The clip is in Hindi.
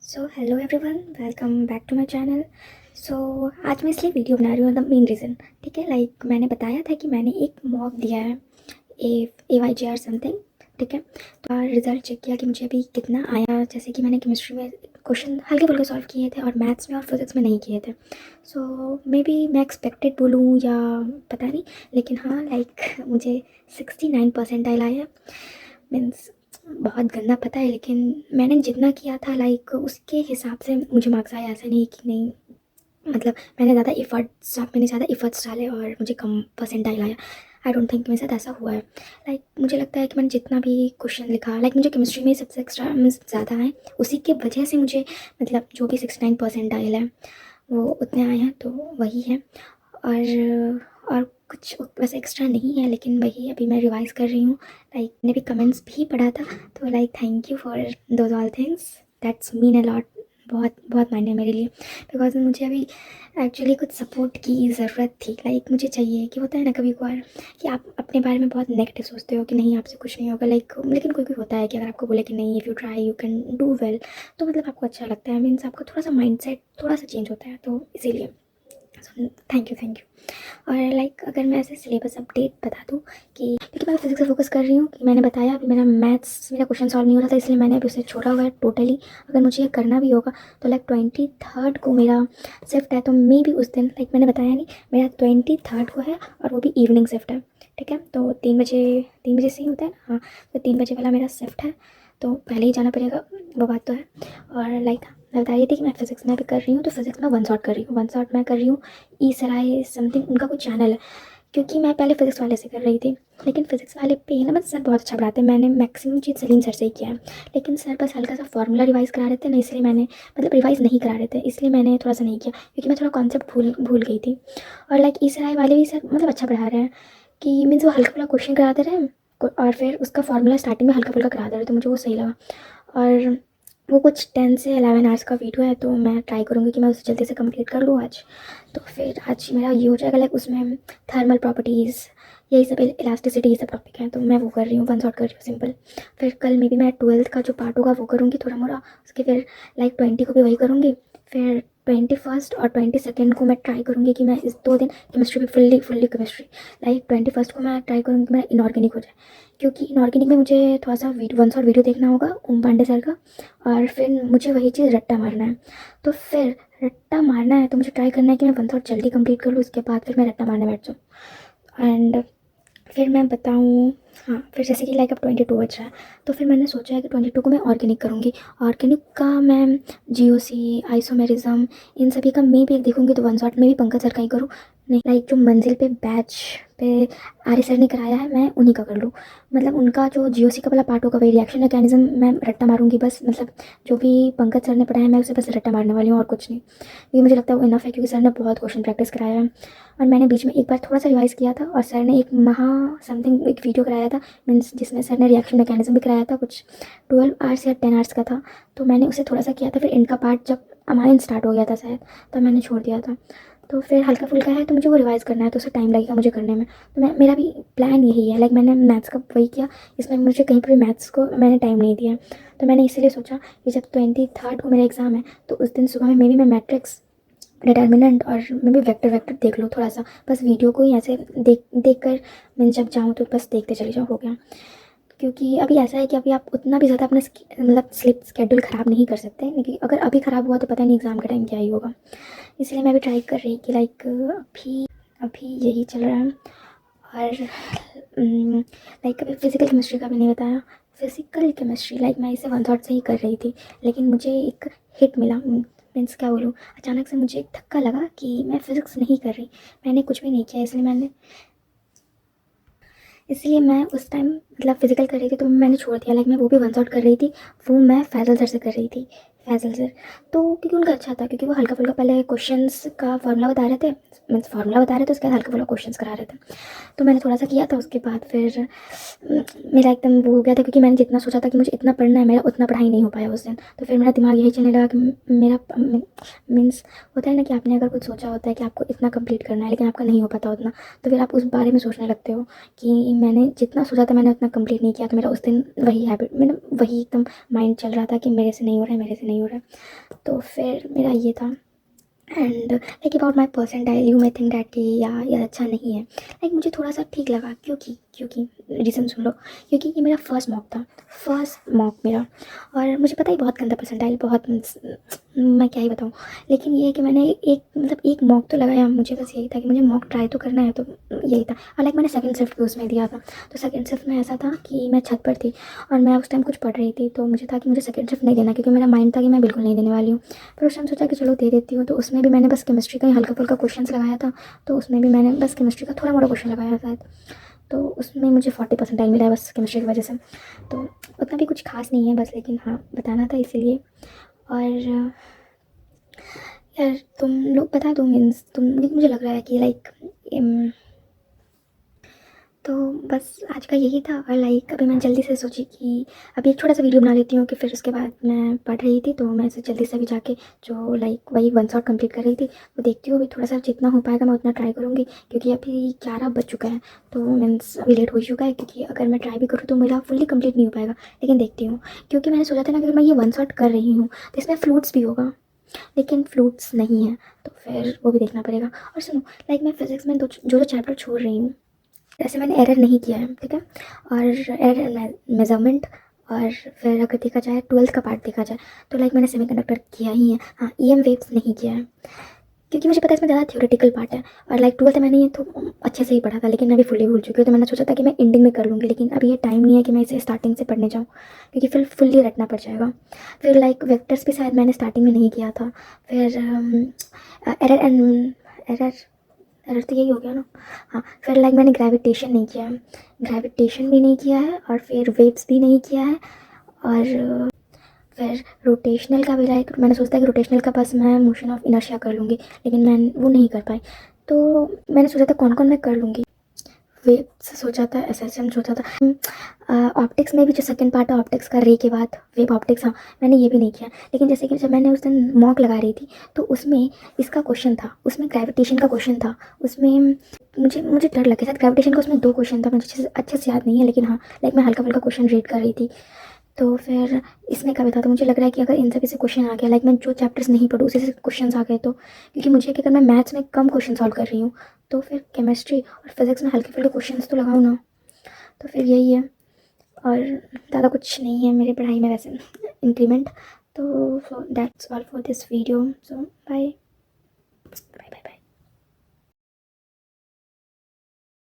So hello everyone, welcome back to my channel. आज मैं इसलिए वीडियो बना रही हूँ, द मेन रीज़न, ठीक है। मैंने बताया था कि मैंने एक मॉक दिया है, AYGR समथिंग, ठीक है। तो रिज़ल्ट चेक किया कि मुझे अभी कितना आया। जैसे कि मैंने केमिस्ट्री में क्वेश्चन हल्के फुल्के सॉल्व किए थे और मैथ्स में और फिजिक्स में नहीं किए थे। मे बी मैं एक्सपेक्टेड बोलूँ या पता नहीं, लेकिन हाँ मुझे 69 परसेंटाइल आया। मीन्स बहुत गंदा पता है, लेकिन मैंने जितना किया था उसके हिसाब से मुझे मार्क्स आए। ऐसा नहीं कि नहीं, मतलब मैंने ज़्यादा एफर्ट्स डाले और मुझे कम परसेंटाइल आया। आई डोंट थिंक मेरे साथ ऐसा हुआ है। मुझे लगता है कि मैंने जितना भी क्वेश्चन लिखा, मुझे केमिस्ट्री में सबसे एक्स्ट्रा मीन्स ज़्यादा है, उसी के वजह से मुझे मतलब जो भी 69 परसेंटाइल है वो उतने आए हैं, तो वही है। और कुछ वैसे एक्स्ट्रा नहीं है, लेकिन वही अभी मैं रिवाइज़ कर रही हूँ। मैंने भी कमेंट्स भी पढ़ा था, तो thank you for those all things, that's mean a lot. बहुत बहुत मायने मेरे लिए, बिकॉज मुझे अभी एक्चुअली कुछ सपोर्ट की ज़रूरत थी। मुझे चाहिए कि होता है ना कभी कभार कि आप अपने बारे में बहुत नेगेटिव सोचते हो कि नहीं आपसे कुछ नहीं होगा, लेकिन कोई कोई होता है कि अगर आपको बोले कि नहीं, if you try you can do well, तो मतलब आपको अच्छा लगता है। मीन्स आपका थोड़ा सा माइंडसेट थोड़ा सा चेंज होता है, तो इसीलिए थैंक यू। और अगर मैं ऐसे सिलेबस अपडेट बता दूँ कि क्योंकि मैं फिजिक्स से फोकस कर रही हूँ, कि मैंने बताया अभी मेरा क्वेश्चन सॉल्व नहीं हो रहा था, इसलिए मैंने अभी उसे छोड़ा हुआ है टोटली। अगर मुझे ये करना भी होगा तो 23rd को मेरा शिफ्ट है, तो मे भी उस दिन मैंने बताया नहीं, मेरा 23rd को है और वो भी इवनिंग शिफ्ट है, ठीक है। तो 3 बजे से ही होता है ना, हाँ। तो 3 बजे वाला मेरा शिफ्ट है, तो पहले ही जाना पड़ेगा, वो बात तो है। और मैं बता रही थी कि मैं फिजिक्स में भी कर रही हूँ, तो फिजिक्स में वन शॉट कर रही हूँ, वन शॉट मैं कर रही हूँ ई सराय समथिंग, उनका कोई चैनल है। क्योंकि मैं पहले फिजिक्स वाले से कर रही थी, लेकिन फिजिक्स वाले पे ना बस सर बहुत अच्छा पढ़ाते हैं। मैंने मैक्सिमम चीज़ सलीम सर से ही किया है, लेकिन सर बस हल्का सा फॉर्मूला रिवाइज़ करा रहे थे ना, इसलिए मैंने रिवाइज़ नहीं करा रहे थे, इसलिए मैंने थोड़ा सा नहीं किया, क्योंकि मैं थोड़ा कॉन्सेप्ट भूल गई थी। और ई सराय वाले भी सर अच्छा पढ़ा रहे हैं, कि मीन्स वो हल्का फुल्का क्वेश्चन कराते रहे और फिर उसका फॉर्मूला स्टार्टिंग में हल्का फुल्का करा दे रहे, तो मुझे वो सही लगा। और वो कुछ 10 से 11 आवर्स का वीडियो है, तो मैं ट्राई करूँगी कि मैं उसे जल्दी से कंप्लीट कर लूँ आज। तो फिर आज मेरा ये हो जाएगा, उसमें थर्मल प्रॉपर्टीज़, यही सब इलास्टिसिटी, ये सब टॉपिक है, तो मैं वो कर रही हूँ, वन शॉट कर रही हूँ सिंपल। फिर कल में भी मैं 12th का जो पार्ट होगा वो करूँगी थोड़ा मोड़ा, उसके फिर 20 को भी वही करूँगी। फिर 21st और 22nd को मैं ट्राई करूँगी कि मैं इस 2 दिन केमिस्ट्री भी फुल्ली केमिस्ट्री। 21st को मैं ट्राई करूँगी कि मेरा इनऑर्गेनिक हो जाए, क्योंकि इनऑर्गेनिक में मुझे थोड़ा सा वन शॉट वीडियो देखना होगा ओम पांडे सर का, और फिर मुझे वही चीज़ रट्टा मारना है। तो फिर रट्टा मारना है तो मुझे ट्राई करना है कि मैं वन शॉट जल्दी कंप्लीट कर लूँ, उसके बाद फिर मैं रट्टा मारने बैठ जाऊँ। एंड फिर मैं बताऊँ, हाँ, फिर जैसे कि अब 22 बज रहा है, तो फिर मैंने सोचा है कि 22 को मैं ऑर्गेनिक करूँगी। ऑर्गेनिक का मैं जीओसी, आइसोमेरिज्म, इन सभी का मैं भी एक देखूँगी, तो वन शॉट में भी पंकज सर का ही करूँ। नहीं, जो मंजिल पे बैच पे आर्य सर ने कराया है, मैं उन्हीं का कर लूँ। उनका जो जीओसी का वाला पार्ट होगा, वही रिएक्शन मैकेनिज्म, मैं रट्टा मारूंगी बस। जो भी पंकज सर ने पढ़ाया मैं उसे बस रट्टा मारने वाली हूँ और कुछ नहीं। ये मुझे लगता है वो इनफ है, क्योंकि सर ने बहुत क्वेश्चन प्रैक्टिस कराया है, और मैंने बीच में एक बार थोड़ा सा रिवाइज़ किया था, और सर ने एक समथिंग एक वीडियो कराया था, मीन्स जिसमें सर ने रिएक्शन मैकेनिज्म भी कराया था, कुछ 12 आवर्स या 10 आवर्स का था, तो मैंने उसे थोड़ा सा किया था। फिर इनका पार्ट जब अमाइन स्टार्ट हो गया था शायद, तो मैंने छोड़ दिया था। तो फिर हल्का फुल्का है, तो मुझे वो रिवाइज़ करना है, तो उसे टाइम लगेगा मुझे करने में। तो मेरा भी प्लान यही है, मैंने मैथ्स का वही किया, इसमें मुझे कहीं पर भी मैथ्स को मैंने टाइम नहीं दिया। तो मैंने इसीलिए सोचा कि जब 23rd को मेरा एग्ज़ाम है, तो उस दिन सुबह में मैं मैट्रिक्स, डिटर्मिनेंट और मैं भी वेक्टर देख लूँ थोड़ा सा, बस वीडियो को ही ऐसे देख कर मैं जब जाऊँ तो बस देखते चले जाओ, हो गया। क्योंकि अभी ऐसा है कि अभी आप उतना भी ज़्यादा अपना स्लीप स्केड्यूल ख़राब नहीं कर सकते, क्योंकि अगर अभी ख़राब हुआ तो पता नहीं एग्ज़ाम के टाइम क्या ही होगा। इसलिए मैं भी ट्राई कर रही कि अभी अभी यही चल रहा है। और अभी फिज़िकल केमिस्ट्री का भी नहीं बताया। फिज़िकल केमिस्ट्री मैं इसे वन थॉट से ही कर रही थी, लेकिन मुझे एक हिट मिला, मीन्स क्या बोलूँ, अचानक से मुझे एक धक्का लगा कि मैं फ़िज़िक्स नहीं कर रही, मैंने कुछ भी नहीं किया। इसलिए मैं उस टाइम फ़िज़िकल कर रही थी, तो मैंने छोड़ दिया। मैं वो भी वन शॉट कर रही थी, वो मैं फैज़ल सर से कर रही थी। फैज़ल सर तो क्योंकि उनका अच्छा था, क्योंकि वो हल्का फुल्का पहले क्वेश्चंस का फार्मूला बता रहे थे, मीन्स फार्मूला बता रहे थे, उसके बाद हल्का फुल्का क्वेश्चंस करा रहे थे। तो मैंने थोड़ा सा किया था, उसके बाद फिर मेरा एकदम वो हो गया था, क्योंकि मैंने जितना सोचा था कि मुझे इतना पढ़ना है, मेरा उतना पढ़ाई नहीं हो पाया उस दिन। तो फिर मेरा दिमाग यही चलने लगा कि मेरा मीन्स होता है ना कि आपने अगर कुछ सोचा होता है कि आपको इतना कंप्लीट करना है, लेकिन आपका नहीं हो पाता उतना, तो फिर आप उस बारे में सोचने लगते हो कि मैंने जितना सोचा था मैंने उतना कंप्लीट नहीं किया। तो मेरा उस दिन वही हैबिट, वही एकदम माइंड चल रहा था कि मेरे से नहीं हो रहा है, मेरे से नहीं नहीं हो रहा है। तो फिर मेरा ये था। And like about my percentile you may think that कि या अच्छा नहीं है। लाइक मुझे थोड़ा सा ठीक लगा, क्योंकि रीज़न सुन लो। क्योंकि ये मेरा फर्स्ट मॉक था, फर्स्ट मॉक मेरा। और मुझे पता ही बहुत गंदा परसेंटाइल, बहुत मैं क्या ही बताऊँ। लेकिन ये है कि मैंने एक मॉक तो लगाया। मुझे बस यही था कि मुझे मॉक ट्राई तो करना है, तो यही था। और लाइक मैंने सेकंड शिफ्ट भी उसमें दिया था। तो सेकंड शिफ्ट में ऐसा था कि मैं छत पर थी और मैं उस टाइम कुछ पढ़ रही थी। तो मुझे था कि मुझे सेकंड शिफ्ट नहीं देना, क्योंकि मेरा माइंड था कि मैं बिल्कुल नहीं देने वाली हूँ। फिर उस टाइम सोचा कि चलो दे देती हूँ। तो उसमें भी मैंने बस केमिस्ट्री का ही हल्का फुल्का क्वेश्चंस लगाया था। तो उसमें भी मैंने बस केमिस्ट्री का थोड़ा मोड़ा क्वेश्चन लगाया शायद। तो उसमें मुझे 40% मिला है बस केमिस्ट्री की वजह से। तो उतना भी कुछ खास नहीं है बस, लेकिन हाँ बताना था इसीलिए। और यार तुम लोग बता दो, मीन्स मुझे लग रहा है कि लाइक तो बस आज का यही था। और लाइक अभी मैं जल्दी से सोची कि अभी एक छोटा सा वीडियो बना लेती हूँ, कि फिर उसके बाद मैं पढ़ रही थी, तो मैं ऐसे जल्दी से भी जाके जो लाइक वही 1 शॉट कंप्लीट कर रही थी। तो देखती हूँ अभी थोड़ा सा जितना हो पाएगा मैं उतना ट्राई करूँगी, क्योंकि अभी 11 बज चुका है। तो मीन्स अभी लेट हो चुका है, क्योंकि अगर मैं ट्राई भी करूँ तो मेरा फुल्ली कंप्लीट नहीं हो पाएगा। लेकिन देखती हूँ, क्योंकि मैंने सोचा था ना कि अगर मैं ये 1 शॉट कर रही हूँ तो इसमें फ्लूट्स भी होगा, लेकिन फ्लूट्स नहीं है। तो फिर वो भी देखना पड़ेगा। और सुनो, लाइक मैं फिज़िक्स में जो चैप्टर छोड़ रही हूँ, ऐसे मैंने एरर नहीं किया है, ठीक है। और एरर मेजरमेंट, और फिर अगर देखा जाए 12th का पार्ट देखा जाए तो लाइक मैंने सेमीकंडक्टर किया ही है। हाँ, EM वेव्स नहीं किया है, क्योंकि मुझे पता है इसमें ज़्यादा थ्योरेटिकल पार्ट है। और लाइक 12th में मैंने ये तो अच्छे से ही पढ़ा था, लेकिन मैं अभी फुल्ली भूल चुकी हूँ। तो मैंने सोचा था कि मैं एंडिंग में कर लूँगी, लेकिन अभी ये टाइम नहीं है कि मैं इसे स्टार्टिंग से पढ़ने जाऊँ, क्योंकि फिर फुल्ली रटना पड़ जाएगा। फिर लाइक वेक्टर्स भी शायद मैंने स्टार्टिंग में नहीं किया था। फिर एरर एंड एरर एरर तो यही हो गया ना। हाँ, फिर लाइक मैंने ग्रेविटेशन नहीं किया है, ग्रेविटेशन भी नहीं किया है, और फिर वेव्स भी नहीं किया है। और फिर रोटेशनल का भी लाइक मैंने सोचा कि रोटेशनल का बस मैं मोशन ऑफ इनर्शिया कर लूँगी, लेकिन मैं वो नहीं कर पाई। तो मैंने सोचा था कौन कौन मैं कर लूँगी। वेव्स सोचा था, SSM सोचा था। ऑप्टिक्स में भी जो सेकंड पार्ट है ऑप्टिक्स का, रे के बाद वेव ऑप्टिक्स, हाँ मैंने ये भी नहीं किया। लेकिन जैसे कि जब मैंने उस दिन मॉक लगा रही थी तो उसमें इसका क्वेश्चन था, उसमें ग्रेविटेशन का क्वेश्चन था। उसमें मुझे डर लग गया था ग्रेविटेशन का। उसमें 2 क्वेश्चन था, मुझे अच्छे से याद नहीं है, लेकिन हाँ लाइक मैं हल्का फुल्का क्वेश्चन रीड कर रही थी। तो फिर इसमें क्या था, तो मुझे लग रहा है कि अगर इन सभी से क्वेश्चन आ गया, लाइक मैं जो चैप्टर्स नहीं पढ़ूँ उसी से क्वेश्चन आ गए, तो क्योंकि मुझे कि अगर मैं मैथ्स में कम क्वेश्चन सॉल्व कर रही हूँ, तो फिर केमिस्ट्री और फिजिक्स में हल्के फुल्के क्वेश्चन तो लगाऊँ ना। तो फिर यही है। और ज़्यादा कुछ नहीं है मेरी पढ़ाई में वैसे इंक्रीमेंट। तो that's all for this video. So bye bye bye.